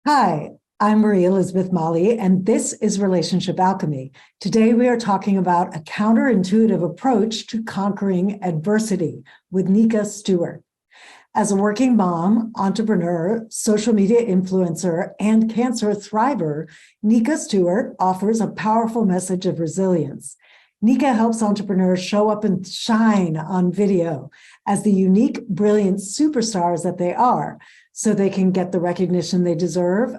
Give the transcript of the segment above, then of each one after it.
Hi, I'm Marie Elizabeth Molly, and this is Relationship Alchemy. Today, we are talking about a counterintuitive approach to conquering adversity with Nika Stewart. As a working mom, entrepreneur, social media influencer, and cancer thriver, Nika Stewart offers a powerful message of resilience. Nika helps entrepreneurs show up and shine on video as the unique, brilliant superstars that they are, so they can get the recognition they deserve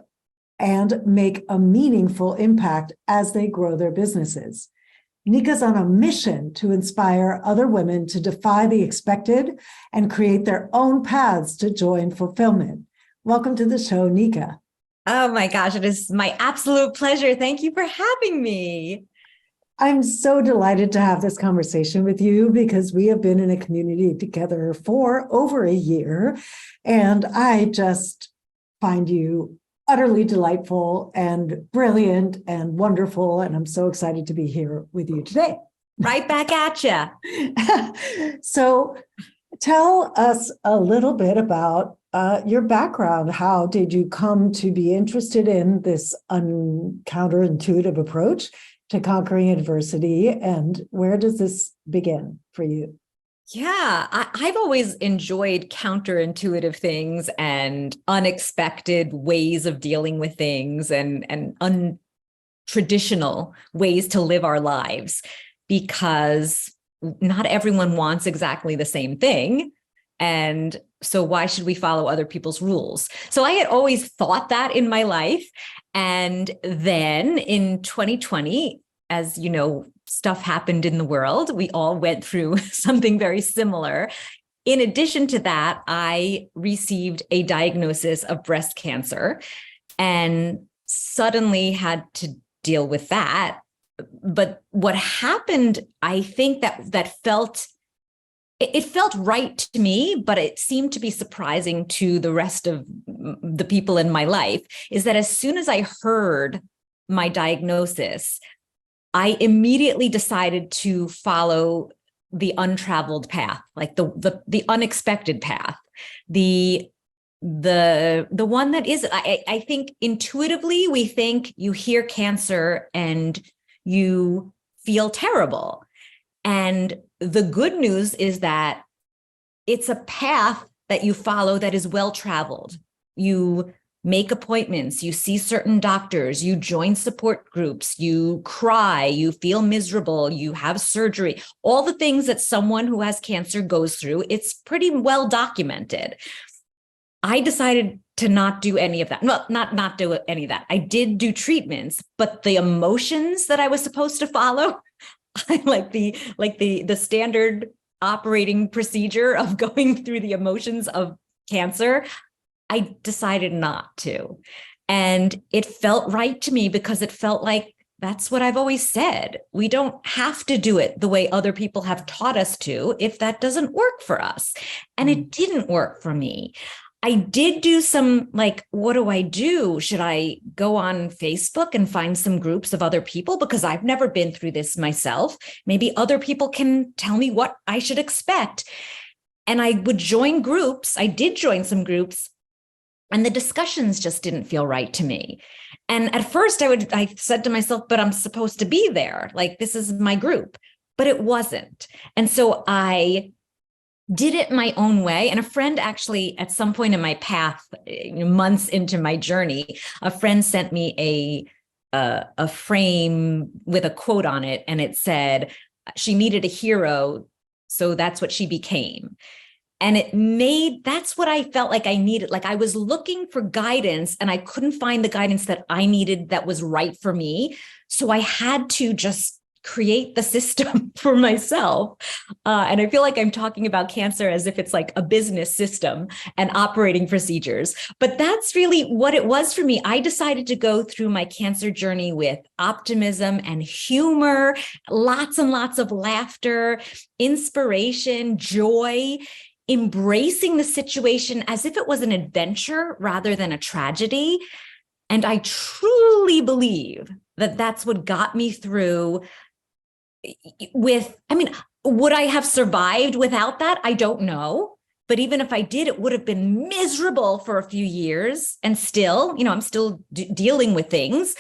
and make a meaningful impact as they grow their businesses. Nika's on a mission to inspire other women to defy the expected and create their own paths to joy and fulfillment. Welcome to the show, Nika. Oh my gosh, it is my absolute pleasure. Thank you for having me. I'm so delighted to have this conversation with you because we have been in a community together for over a year, and I just find you utterly delightful and brilliant and wonderful, and I'm so excited to be here with you today. Right back at you. So tell us a little bit about your background. How did you come to be interested in this counterintuitive approach to conquering adversity, and where does this begin for you? Yeah, I've always enjoyed counterintuitive things and unexpected ways of dealing with things and untraditional ways to live our lives, because not everyone wants exactly the same thing. And so why should we follow other people's rules? So I had always thought that in my life. And then in 2020, as you know, stuff happened in the world. We all went through something very similar. In addition to that, I received a diagnosis of breast cancer and suddenly had to deal with that. But what happened, I think that felt right to me, but it seemed to be surprising to the rest of the people in my life, is that as soon as I heard my diagnosis, I immediately decided to follow the untraveled path, like the unexpected path, the one that is, I think intuitively we think you hear cancer and you feel terrible. And the good news is that it's a path that you follow that is well-traveled. You make appointments, you see certain doctors, you join support groups, you cry, you feel miserable, you have surgery, all the things that someone who has cancer goes through. It's pretty well documented. I decided to not do any of that. Well, not do any of that. I did do treatments, but the emotions that I was supposed to follow, like the standard operating procedure of going through the emotions of cancer, I decided not to. And it felt right to me because it felt like that's what I've always said. We don't have to do it the way other people have taught us to if that doesn't work for us. And it didn't work for me. I did do some, like, what do I do? Should I go on Facebook and find some groups of other people? Because I've never been through this myself. Maybe other people can tell me what I should expect. And I would join groups. I did join some groups, and the discussions just didn't feel right to me. And at first I said to myself, but I'm supposed to be there. Like, this is my group, but it wasn't. And so I did it my own way. And a friend actually, at some point in my path, months into my journey, a friend sent me a frame with a quote on it. And it said, she needed a hero, so that's what she became. And that's what I felt like I needed. Like, I was looking for guidance and I couldn't find the guidance that I needed that was right for me. So I had to just create the system for myself. And I feel like I'm talking about cancer as if it's like a business system and operating procedures. But that's really what it was for me. I decided to go through my cancer journey with optimism and humor, lots and lots of laughter, inspiration, joy, embracing the situation as if it was an adventure rather than a tragedy. And I truly believe that that's what got me through would I have survived without that? I don't know. But even if I did, it would have been miserable for a few years. And still, I'm still dealing with things.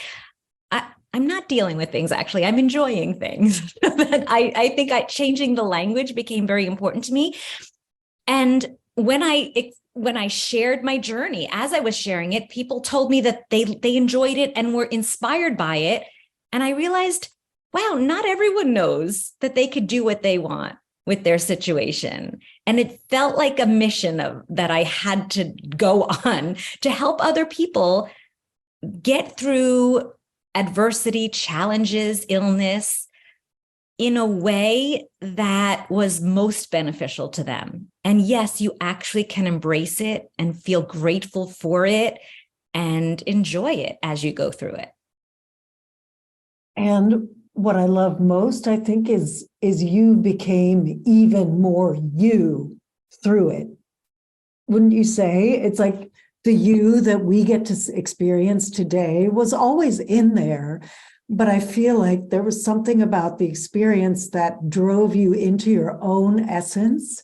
I'm not dealing with things, actually. I'm enjoying things. I think changing the language became very important to me. And when I shared my journey, as I was sharing it, people told me that they enjoyed it and were inspired by it. And I realized, wow, not everyone knows that they could do what they want with their situation. And it felt like a mission that I had to go on to help other people get through adversity, challenges, illness in a way that was most beneficial to them. And yes, you actually can embrace it and feel grateful for it and enjoy it as you go through it. And what I love most, I think, is you became even more you through it. Wouldn't you say? It's like the you that we get to experience today was always in there, but I feel like there was something about the experience that drove you into your own essence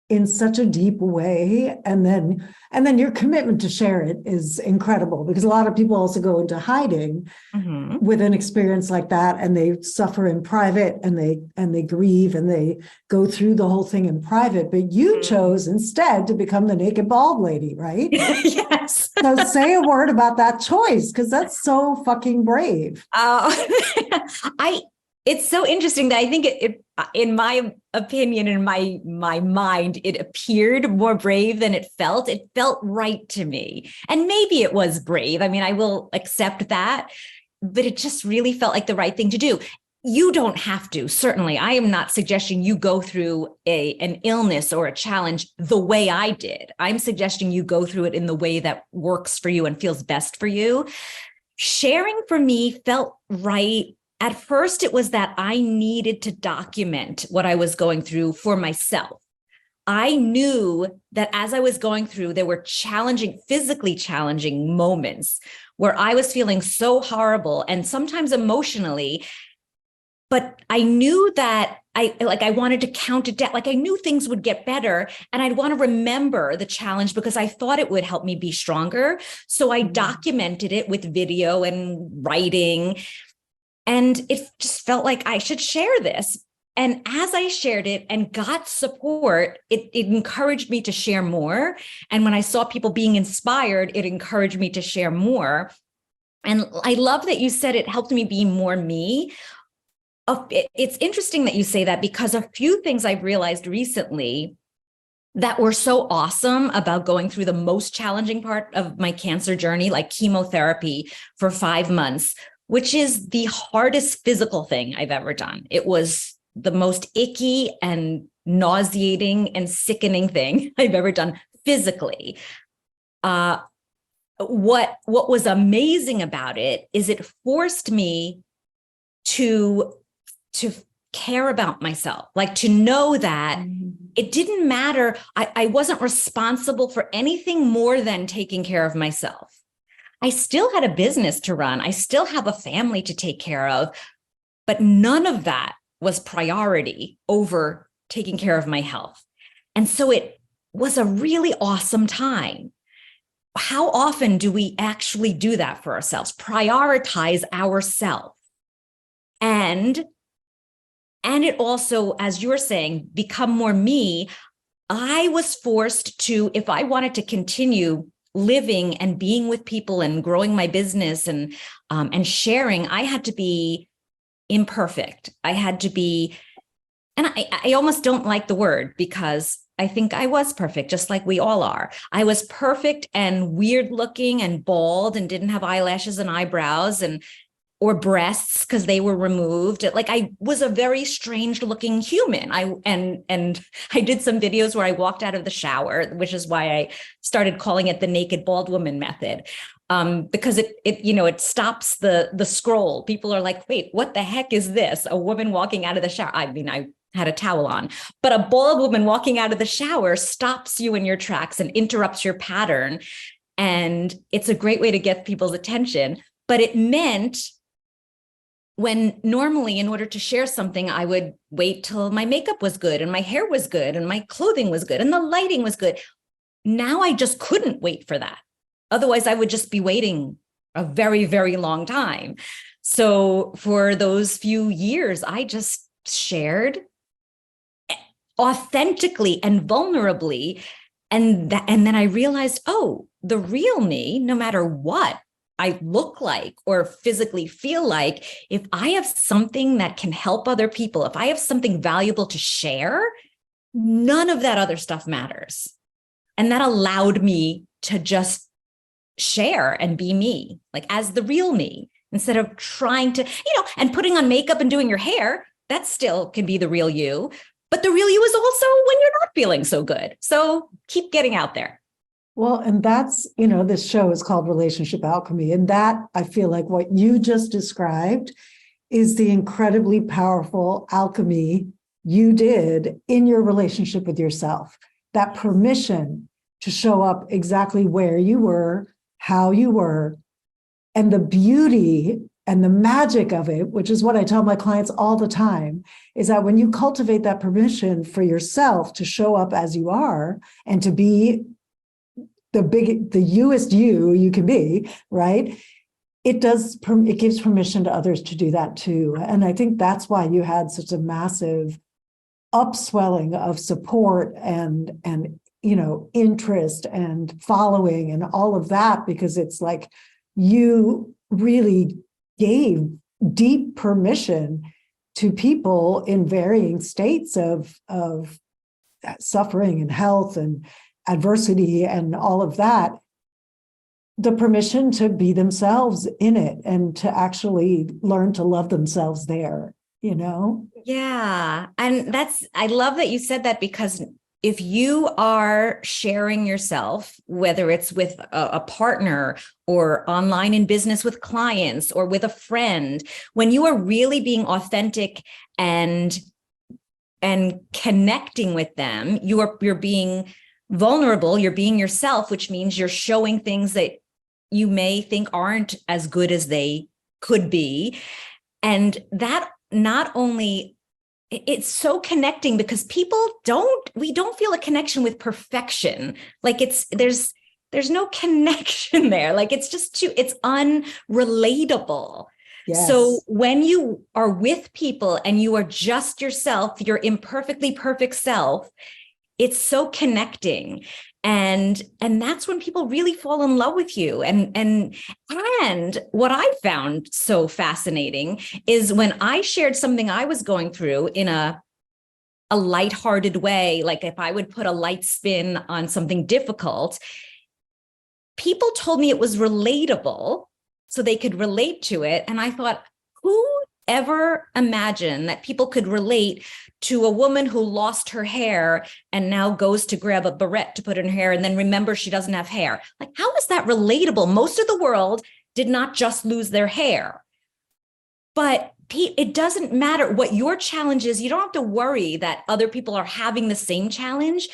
in such a deep way. And then your commitment to share it is incredible, because a lot of people also go into hiding with an experience like that, and they suffer in private, and they grieve, and they go through the whole thing in private. But you chose instead to become the naked bald lady, right? Yes. So say a word about that choice, because that's so fucking brave. It's so interesting that I think it in my opinion, in my mind, it appeared more brave than it felt. It felt right to me. And maybe it was brave. I mean, I will accept that, but it just really felt like the right thing to do. You don't have to. Certainly, I am not suggesting you go through an illness or a challenge the way I did. I'm suggesting you go through it in the way that works for you and feels best for you. Sharing for me felt right. At first, it was that I needed to document what I was going through for myself. I knew that as I was going through, there were physically challenging moments where I was feeling so horrible and sometimes emotionally, but I knew that I wanted to count it down. Like I knew things would get better, and I'd want to remember the challenge because I thought it would help me be stronger. So I documented it with video and writing. And it just felt like I should share this. And as I shared it and got support, it encouraged me to share more. And when I saw people being inspired, it encouraged me to share more. And I love that you said it helped me be more me. It's interesting that you say that, because a few things I've realized recently that were so awesome about going through the most challenging part of my cancer journey, like chemotherapy for 5 months, which is the hardest physical thing I've ever done. It was the most icky and nauseating and sickening thing I've ever done physically. What was amazing about it is it forced me to care about myself, like to know that it didn't matter. I wasn't responsible for anything more than taking care of myself. I still had a business to run. I still have a family to take care of, but none of that was priority over taking care of my health. And so it was a really awesome time. How often do we actually do that for ourselves? Prioritize ourselves. And it also, as you're saying, become more me. I was forced to, if I wanted to continue living and being with people and growing my business and sharing, I had to be imperfect. I had to be, and I almost don't like the word, because I think I was perfect, just like we all are. I was perfect and weird looking and bald and didn't have eyelashes and eyebrows or breasts because they were removed. Like I was a very strange looking human. And I did some videos where I walked out of the shower, which is why I started calling it the naked bald woman method. Because it stops the scroll. People are like, wait, what the heck is this? A woman walking out of the shower. I mean, I had a towel on, but a bald woman walking out of the shower stops you in your tracks and interrupts your pattern. And it's a great way to get people's attention. But it meant when normally in order to share something, I would wait till my makeup was good and my hair was good and my clothing was good and the lighting was good. Now I just couldn't wait for that. Otherwise, I would just be waiting a very, very long time. So for those few years, I just shared authentically and vulnerably. And then I realized, oh, the real me, no matter what I look like or physically feel like, if I have something that can help other people, if I have something valuable to share, none of that other stuff matters. And that allowed me to just share and be me, like as the real me, instead of trying to, and putting on makeup and doing your hair, that still can be the real you. But the real you is also when you're not feeling so good. So keep getting out there. Well, and that's, this show is called Relationship Alchemy. And that, I feel like what you just described is the incredibly powerful alchemy you did in your relationship with yourself. That permission to show up exactly where you were, how you were, and the beauty and the magic of it, which is what I tell my clients all the time, is that when you cultivate that permission for yourself to show up as you are and to be the youest you can be, right? It gives permission to others to do that too. And I think that's why you had such a massive upswelling of support and interest and following and all of that, because it's like you really gave deep permission to people in varying states of suffering and health and adversity and all of that, the permission to be themselves in it and to actually learn to love themselves there, Yeah. And I love that you said that, because if you are sharing yourself, whether it's with a partner or online in business with clients or with a friend, when you are really being authentic and connecting with them, you're being vulnerable, you're being yourself, which means you're showing things that you may think aren't as good as they could be. And that not only, it's so connecting, because we don't feel a connection with perfection. Like there's no connection there. Like it's unrelatable. Yes. So when you are with people and you are just yourself, your imperfectly perfect self, it's so connecting. And that's when people really fall in love with you. And what I found so fascinating is when I shared something I was going through in a lighthearted way, like if I would put a light spin on something difficult, people told me it was relatable, so they could relate to it. And I thought, who ever imagined that people could relate to a woman who lost her hair and now goes to grab a barrette to put in her hair and then remember she doesn't have hair? Like, how is that relatable? Most of the world did not just lose their hair. But it doesn't matter what your challenge is. You don't have to worry that other people are having the same challenge.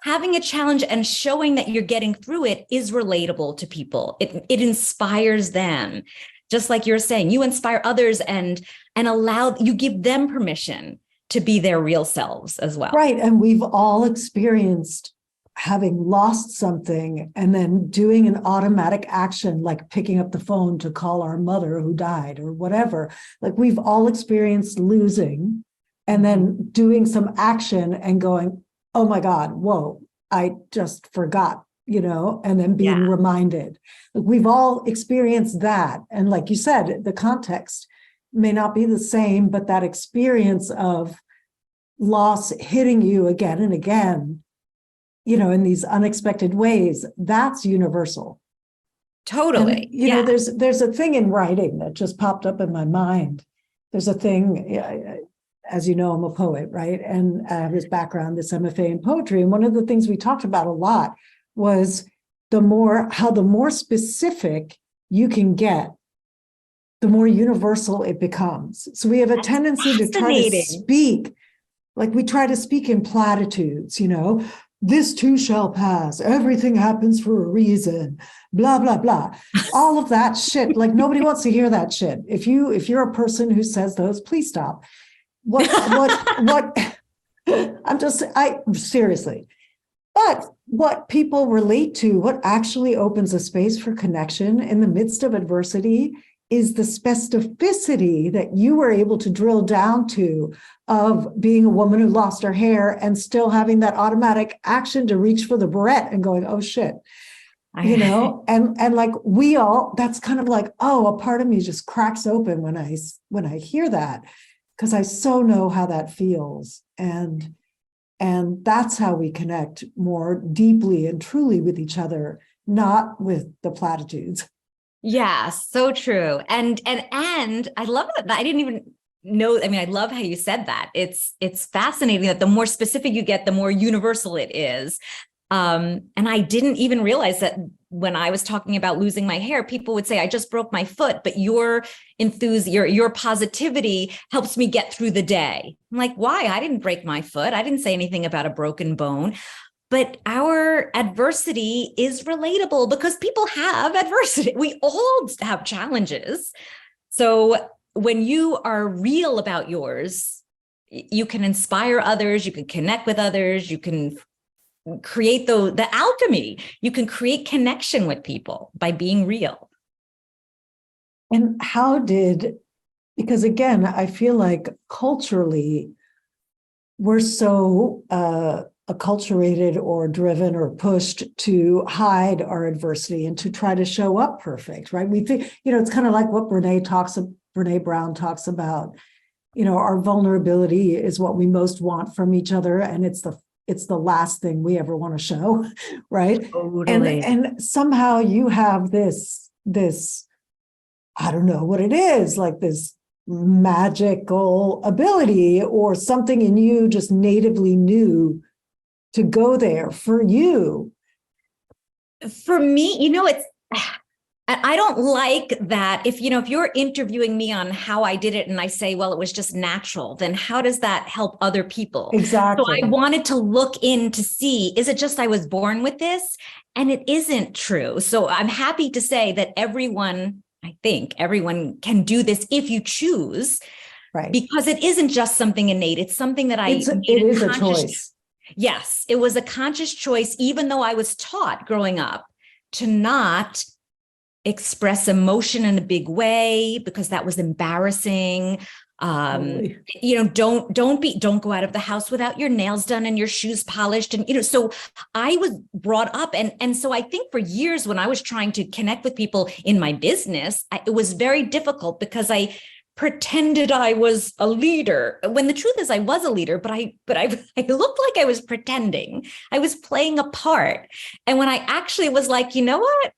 Having a challenge and showing that you're getting through it is relatable to people. It inspires them. Just like you're saying, you inspire others and you give them permission to be their real selves as well. Right. And we've all experienced having lost something and then doing an automatic action, like picking up the phone to call our mother who died or whatever. Like we've all experienced losing and then doing some action and going, oh my God, whoa, I just forgot, and then being reminded. Like we've all experienced that. And like you said, the context may not be the same, but that experience of loss hitting you again and again, in these unexpected ways, that's universal. Totally. And, there's a thing in writing that just popped up in my mind. There's a thing, as you know, I'm a poet, right? And I have this background, this MFA in poetry. And one of the things we talked about a lot was the more specific you can get, the more universal it becomes. So we have a tendency to try to speak, like we try to speak in platitudes, this too shall pass. Everything happens for a reason, blah, blah, blah. all of that shit. Like nobody wants to hear that shit. If you're a person who says those, please stop. What I seriously. But what people relate to, what actually opens a space for connection in the midst of adversity is the specificity that you were able to drill down to of being a woman who lost her hair and still having that automatic action to reach for the barrette and going, oh shit, and like we all, that's kind of like, oh, a part of me just cracks open when I hear that, because I so know how that feels. And that's how we connect more deeply and truly with each other, not with the platitudes. Yeah, so true. And I love that. I didn't even know. I mean, I love how you said that. It's fascinating that the more specific you get, the more universal it is. And I didn't even realize that when I was talking about losing my hair, people would say, I just broke my foot, but your your positivity helps me get through the day. I'm like, why? I didn't break my foot. I didn't say anything about a broken bone. But our adversity is relatable because people have adversity. We all have challenges. So when you are real about yours, you can inspire others, you can connect with others, you can create the alchemy. You can create connection with people by being real. And because again, I feel like culturally, we're so acculturated or driven or pushed to hide our adversity and to try to show up perfect, right? We think, it's kind of like what Brene Brown talks about. Our vulnerability is what we most want from each other, and it's the last thing we ever want to show, right? Totally. And somehow you have this, I don't know what it is, like this magical ability or something in you just natively knew to go there for you. For me, I don't like that. If you're interviewing me on how I did it and I say, well, it was just natural, then how does that help other people? Exactly. So I wanted to look in to see, is it just I was born with this? And it isn't true. So I'm happy to say that I think everyone can do this if you choose, right? Because it isn't just something innate. It's something that it is a choice. Yes, it was a conscious choice, even though I was taught growing up to not express emotion in a big way because that was embarrassing. Totally. Don't go out of the house without your nails done and your shoes polished. And, so I was brought up. And so I think for years when I was trying to connect with people in my business, it was very difficult because I pretended I was a leader when the truth is I was a leader, but I looked like I was pretending. I was playing a part. And when I actually was like, you know what?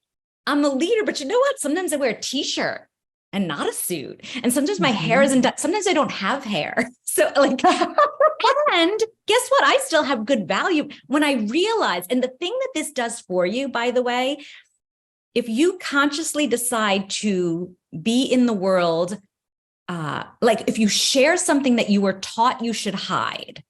I'm a leader, but you know what? Sometimes I wear a t-shirt and not a suit. And sometimes my hair isn't done. Sometimes I don't have hair. So and guess what? I still have good value when I realize, and the thing that this does for you, by the way, if you consciously decide to be in the world, like if you share something that you were taught you should hide,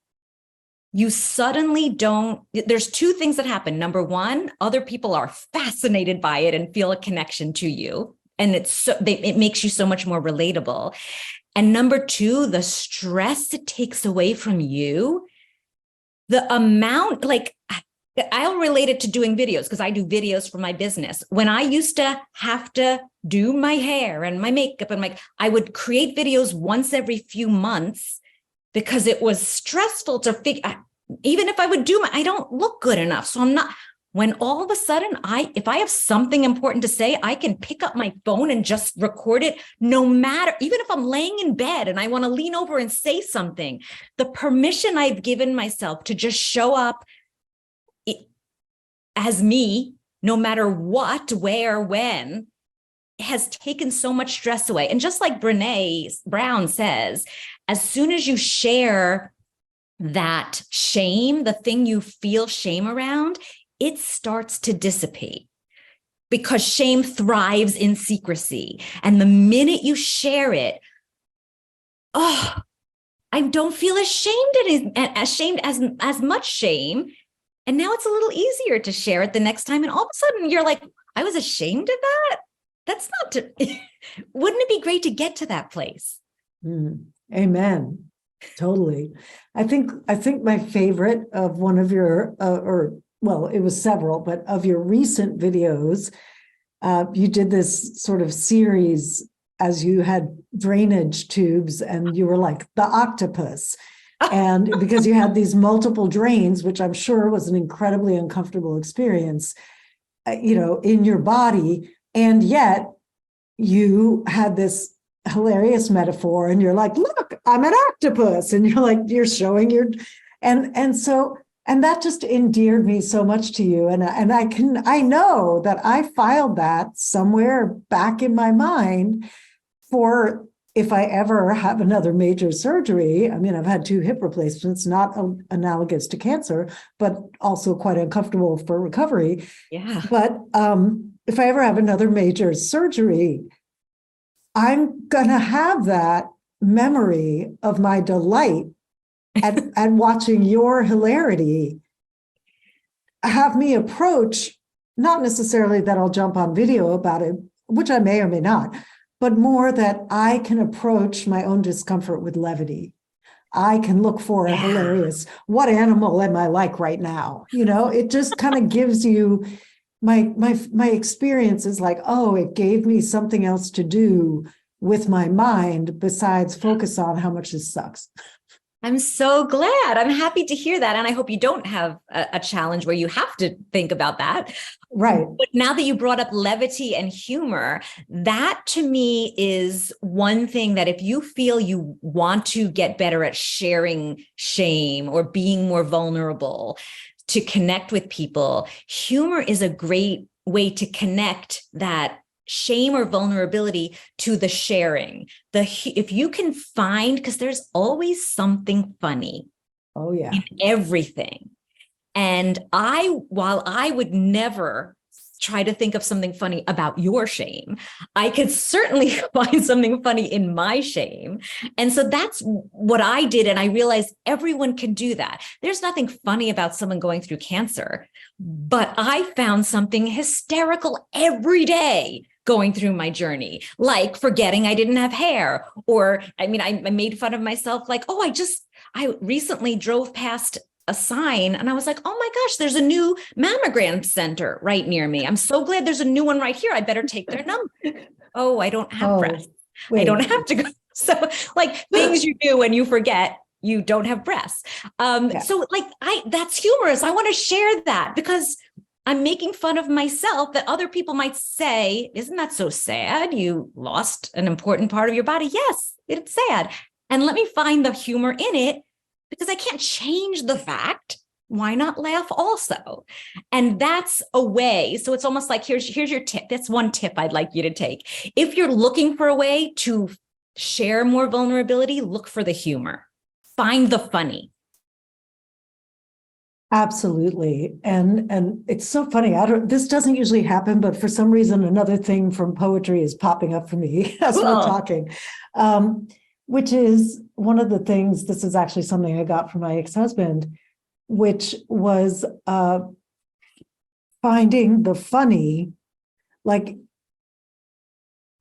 you suddenly don't, there's two things that happen. Number one, other people are fascinated by it and feel a connection to you. And it makes you so much more relatable. And number two, the stress it takes away from you, the amount, like I'll relate it to doing videos because I do videos for my business. When I used to have to do my hair and my makeup and I would create videos once every few months because it was stressful to figure, even if I would I don't look good enough. So I'm not, when all of a sudden if I have something important to say, I can pick up my phone and just record it no matter, even if I'm laying in bed and I want to lean over and say something, the permission I've given myself to just show up as me, no matter what, where, when, has taken so much stress away. And just like Brene Brown says, as soon as you share that shame, the thing you feel shame around, it starts to dissipate because shame thrives in secrecy. And the minute you share it, I don't feel ashamed as much shame. And now it's a little easier to share it the next time. And all of a sudden you're like, I was ashamed of that. That's not to, wouldn't it be great to get to that place? Amen. Totally. I think my favorite of one of your, it was several, but of your recent videos, you did this sort of series as you had drainage tubes and you were like the octopus. And because you had these multiple drains, which I'm sure was an incredibly uncomfortable experience, in your body. And yet you had this hilarious metaphor and you're like, look, I'm an octopus. And you're like, you're showing your, and that just endeared me so much to you. And I know that I filed that somewhere back in my mind for if I ever have another major surgery. I mean, I've had 2 hip replacements, not analogous to cancer, but also quite uncomfortable for recovery. Yeah. But if I ever have another major surgery, I'm going to have that memory of my delight at watching your hilarity have me approach, not necessarily that I'll jump on video about it, which I may or may not, but more that I can approach my own discomfort with levity. I can look for a hilarious, what animal am I like right now? It just kind of gives you my experience is like, oh, it gave me something else to do with my mind besides focus on how much this sucks. I'm so glad. I'm happy to hear that. And I hope you don't have a challenge where you have to think about that. Right. But now that you brought up levity and humor, that to me is one thing that if you feel you want to get better at sharing shame or being more vulnerable to connect with people, humor is a great way to connect that shame or vulnerability to the sharing. If you can find, because there's always something funny. Oh yeah. In everything. And while I would never try to think of something funny about your shame, I could certainly find something funny in my shame. And so that's what I did. And I realized everyone can do that. There's nothing funny about someone going through cancer, but I found something hysterical every day going through my journey, like forgetting I didn't have hair, or, I made fun of myself, like, oh, I recently drove past a sign and I was like, oh my gosh, there's a new mammogram center right near me. I'm so glad there's a new one right here. I better take their number. Oh, I don't have breasts. Wait. I don't have to go. So like things you do when you forget you don't have breasts. So like that's humorous. I want to share that because I'm making fun of myself that other people might say, isn't that so sad? You lost an important part of your body. Yes, it's sad. And let me find the humor in it because I can't change the fact. Why not laugh also? And that's a way. So it's almost like, here's your tip. That's one tip I'd like you to take. If you're looking for a way to share more vulnerability, look for the humor. Find the funny. Absolutely. And it's so funny. This doesn't usually happen, but for some reason, another thing from poetry is popping up for me as we're talking, which is one of the things, this is actually something I got from my ex-husband, which was finding the funny, like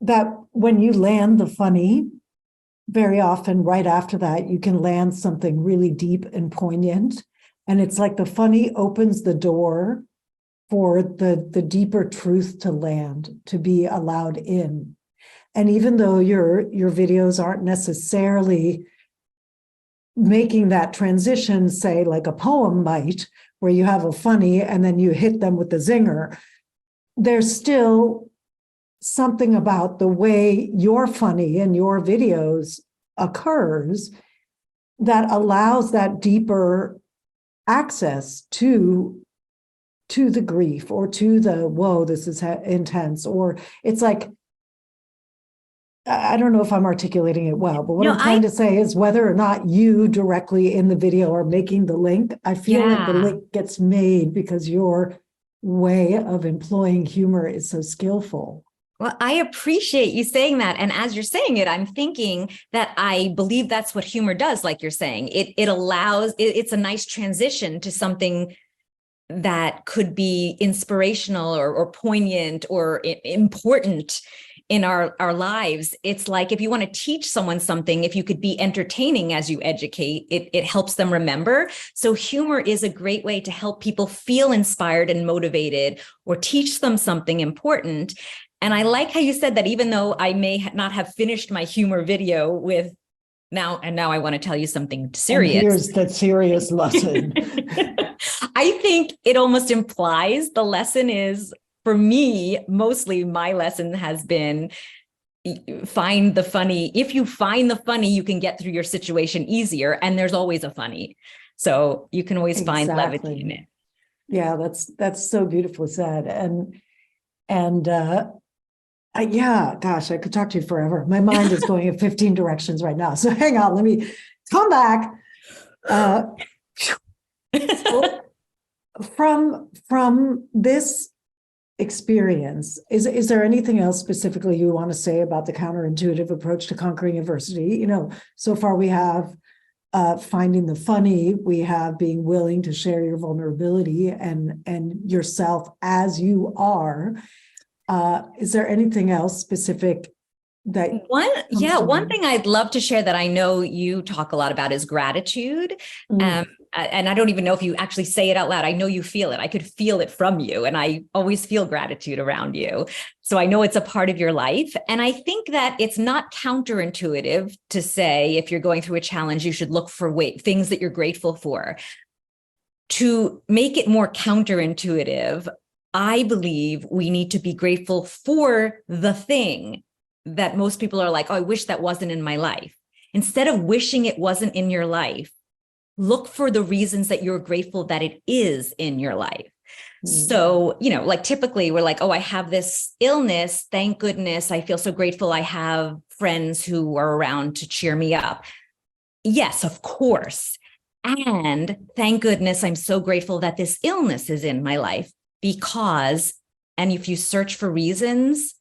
that when you land the funny, very often right after that, you can land something really deep and poignant. And it's like the funny opens the door for the deeper truth to land, to be allowed in. And even though your videos aren't necessarily making that transition, say like a poem might, where you have a funny and then you hit them with the zinger, there's still something about the way your funny in your videos occurs that allows that deeper access to the grief or to the, whoa, this is intense, or it's like, I don't know if I'm articulating it well, but what I'm trying to say is whether or not you directly in the video are making the link, I feel like the link gets made because your way of employing humor is so skillful. Well, I appreciate you saying that. And as you're saying it, I'm thinking that I believe that's what humor does, like you're saying. It allows, it's a nice transition to something that could be inspirational or poignant or important in our lives. It's like, if you want to teach someone something, if you could be entertaining as you educate, it helps them remember. So humor is a great way to help people feel inspired and motivated, or teach them something important. And I like how you said that, even though I may not have finished my humor video with now I want to tell you something serious. And here's the serious lesson. I think it almost implies the lesson is, for me, mostly my lesson has been, find the funny. If you find the funny, you can get through your situation easier. And there's always a funny. So you can always find levity in it. Yeah, that's so beautifully said. Yeah, gosh, I could talk to you forever. My mind is going in 15 directions right now. So hang on, let me come back. From this experience, is there anything else specifically you want to say about the counterintuitive approach to conquering adversity? So far we have finding the funny, we have being willing to share your vulnerability and yourself as you are. Is there anything else specific that one thing I'd love to share that I know you talk a lot about is gratitude. And I don't even know if you actually say it out loud. I know you feel it. I could feel it from you. And I always feel gratitude around you. So I know it's a part of your life. And I think that it's not counterintuitive to say, if you're going through a challenge, you should look for things that you're grateful for. To make it more counterintuitive, I believe we need to be grateful for the thing that most people are like, oh, I wish that wasn't in my life. Instead of wishing it wasn't in your life, look for the reasons that you're grateful that it is in your life. So, like typically we're like, oh, I have this illness. Thank goodness. I feel so grateful I have friends who are around to cheer me up. Yes, of course. And thank goodness, I'm so grateful that this illness is in my life, because, and if you search for reasons,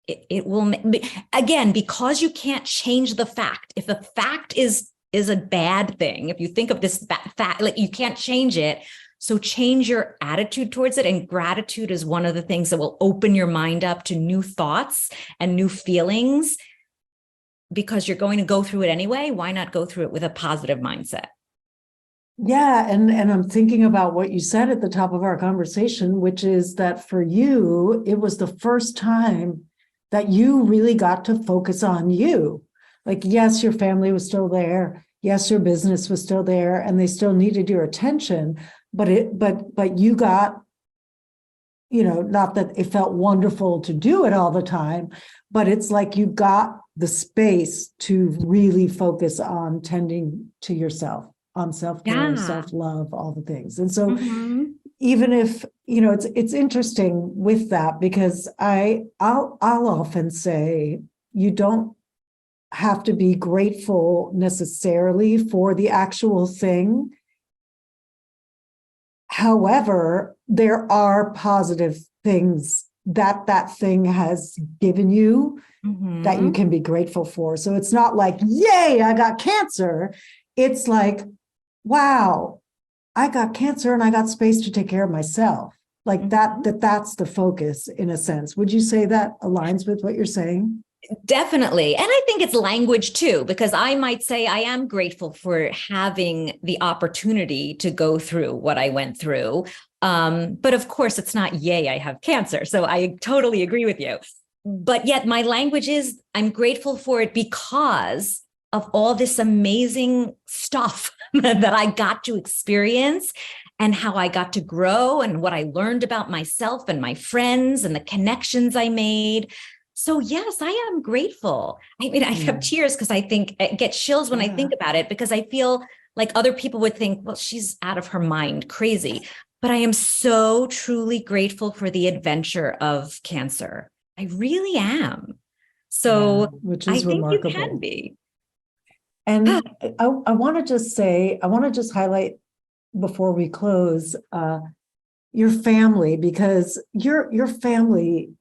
it will, again, because you can't change the fact. If the fact is a bad thing, if you think of this fact, like you can't change it, so change your attitude towards it. And gratitude is one of the things that will open your mind up to new thoughts and new feelings, because you're going to go through it anyway. Why not go through it with a positive mindset? Yeah, and I'm thinking about what you said at the top of our conversation, which is that for you, it was the first time that you really got to focus on you. Like, yes, your family was still there. Yes, your business was still there, and they still needed your attention. But you got, not that it felt wonderful to do it all the time, but it's like you got the space to really focus on tending to yourself, on self-care, self-love, all the things. And so even if, it's interesting with that, because I'll often say, you don't have to be grateful necessarily for the actual thing. However, there are positive things that thing has given you that you can be grateful for. So it's not like, yay, I got cancer. It's like, wow, I got cancer and I got space to take care of myself. Like that's the focus, in a sense. Would you say that aligns with what you're saying? Definitely. And I think it's language too, because I might say I am grateful for having the opportunity to go through what I went through. But of course, it's not, yay, I have cancer. So I totally agree with you. But yet my language is, I'm grateful for it because of all this amazing stuff that I got to experience, and how I got to grow, and what I learned about myself and my friends and the connections I made. So yes, I am grateful. I mean, I have tears because I think I get chills when I think about it, because I feel like other people would think, well, she's out of her mind, crazy. But I am so truly grateful for the adventure of cancer. I really am. So which is I think remarkable. you can be. And I want to just highlight before we close, your family, because your family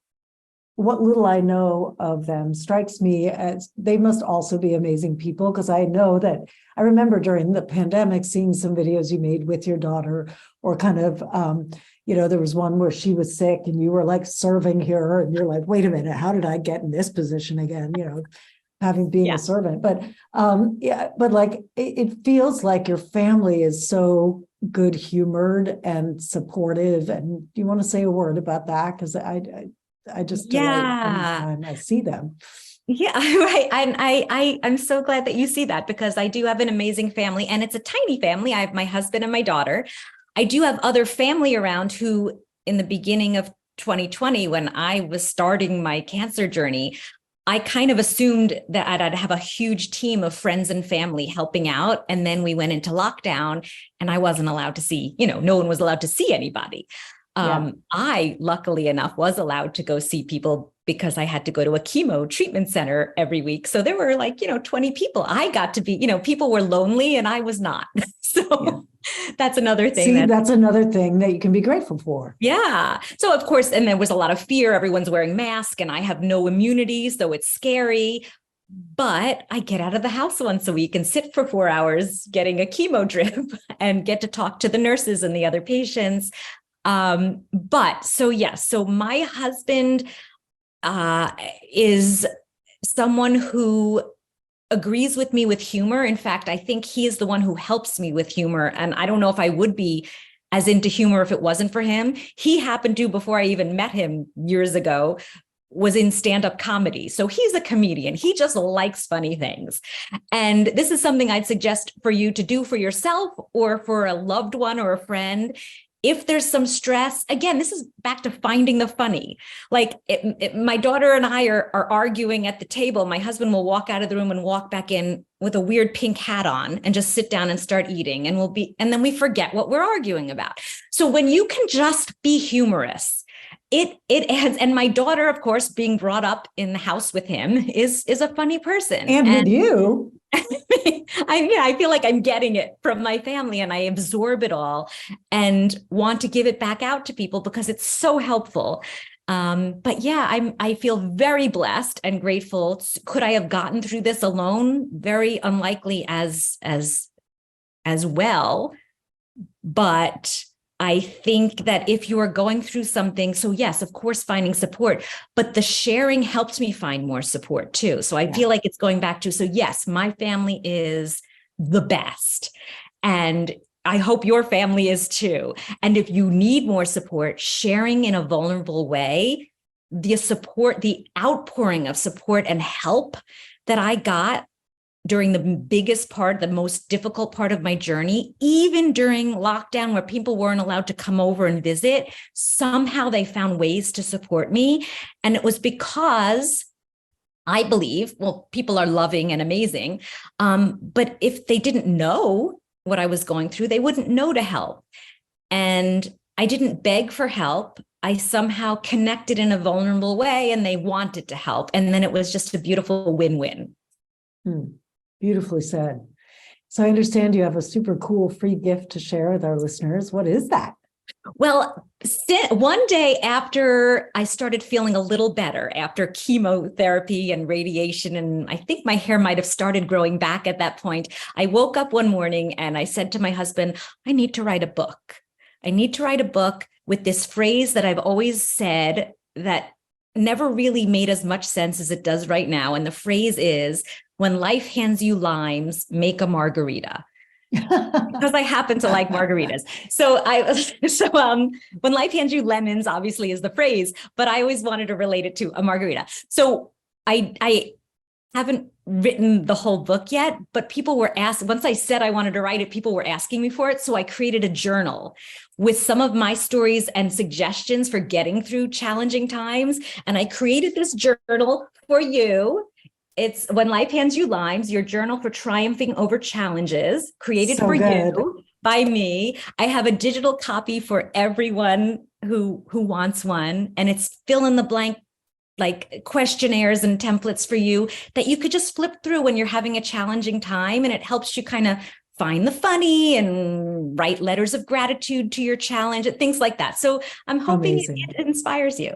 what little I know of them strikes me as they must also be amazing people, because I know that I remember during the pandemic seeing some videos you made with your daughter, or kind of, there was one where she was sick and you were like serving her and you're like, wait a minute, how did I get in this position again? Having being a servant. But like it feels like your family is so good humored and supportive. And do you want to say a word about that? Because I just delight anytime I see them. Yeah, right. And I'm so glad that you see that, because I do have an amazing family, and it's a tiny family. I have my husband and my daughter. I do have other family around who, in the beginning of 2020, when I was starting my cancer journey, I kind of assumed that I'd have a huge team of friends and family helping out. And then we went into lockdown and I wasn't allowed to see, no one was allowed to see anybody. I, luckily enough, was allowed to go see people because I had to go to a chemo treatment center every week. So there were 20 people. I got to be, people were lonely and I was not. So that's another thing. That's another thing that you can be grateful for. Yeah. So of course, and there was a lot of fear. Everyone's wearing masks and I have no immunity. So it's scary. But I get out of the house once a week and sit for 4 hours getting a chemo drip and get to talk to the nurses and the other patients. So my husband is someone who agrees with me with humor. In fact, I think he is the one who helps me with humor. And I don't know if I would be as into humor if it wasn't for him. He happened to, before I even met him years ago, was in stand-up comedy. So he's a comedian. He just likes funny things. And this is something I'd suggest for you to do for yourself or for a loved one or a friend. If there's some stress, again, this is back to finding the funny. Like my daughter and I are arguing at the table. My husband will walk out of the room and walk back in with a weird pink hat on and just sit down and start eating. And then we forget what we're arguing about. So when you can just be humorous, it adds. And my daughter, of course, being brought up in the house with him is a funny person. And with you. I feel like I'm getting it from my family and I absorb it all and want to give it back out to people because it's so helpful. I feel very blessed and grateful. Could I have gotten through this alone? Very unlikely as well. But I think that if you are going through something, so yes, of course, finding support, but the sharing helps me find more support too. So I feel like it's going back to, so yes, my family is the best. And I hope your family is too. And if you need more support, sharing in a vulnerable way, the support, the outpouring of support and help that I got during the biggest part, the most difficult part of my journey, even during lockdown where people weren't allowed to come over and visit, somehow they found ways to support me. And it was because I believe, people are loving and amazing. But if they didn't know what I was going through, they wouldn't know to help. And I didn't beg for help. I somehow connected in a vulnerable way and they wanted to help. And then it was just a beautiful win-win. Beautifully said. So I understand you have a super cool free gift to share with our listeners. What is that? Well, one day after I started feeling a little better after chemotherapy and radiation, and I think my hair might have started growing back at that point, I woke up one morning and I said to my husband, I need to write a book. I need to write a book with this phrase that I've always said that never really made as much sense as it does right now. And the phrase is, when life hands you limes, make a margarita. Because I happen to like margaritas. So when life hands you lemons, obviously is the phrase, but I always wanted to relate it to a margarita. So I haven't written the whole book yet, but people were asked, once I said I wanted to write it, people were asking me for it. So I created a journal with some of my stories and suggestions for getting through challenging times. And I created this journal for you. It's When Life Hands You Limes, your journal for triumphing over challenges, created for you by me. I have a digital copy for everyone who wants one. And it's fill in the blank, like questionnaires and templates for you that you could just flip through when you're having a challenging time. And it helps you kind of find the funny and write letters of gratitude to your challenge and things like that. So I'm hoping it inspires you.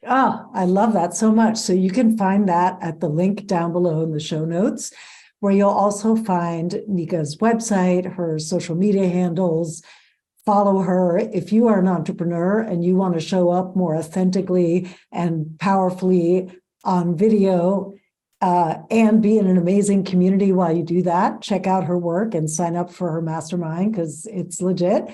Oh, I love that so much. So you can find that at the link down below in the show notes, where you'll also find Nika's website, her social media handles. Follow her. If you are an entrepreneur and you want to show up more authentically and powerfully on video, and be in an amazing community while you do that, check out her work and sign up for her mastermind because it's legit,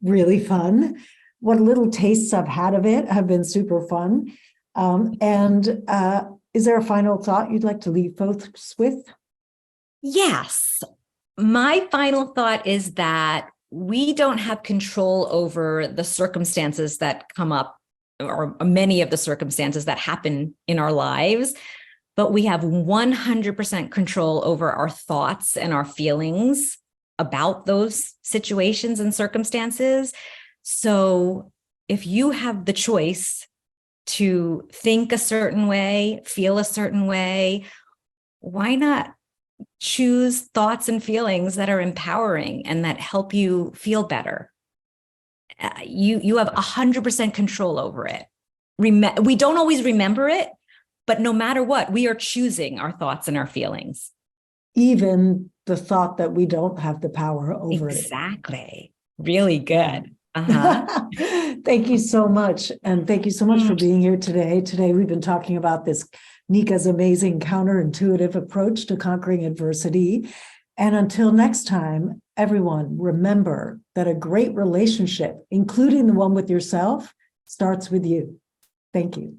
really fun. What little tastes I've had of it have been super fun. Is there a final thought you'd like to leave folks with? Yes. My final thought is that we don't have control over the circumstances that come up, or many of the circumstances that happen in our lives, but we have 100% control over our thoughts and our feelings about those situations and circumstances. So if you have the choice to think a certain way, feel a certain way, why not choose thoughts and feelings that are empowering and that help you feel better? You have 100% control over it. We don't always remember it, but no matter what, we are choosing our thoughts and our feelings. Even the thought that we don't have the power over it. Exactly. Really good. Thank you so much. And thank you so much for being here today. Today, we've been talking about this Nika's amazing counterintuitive approach to conquering adversity. And until next time, everyone, remember that a great relationship, including the one with yourself, starts with you. Thank you.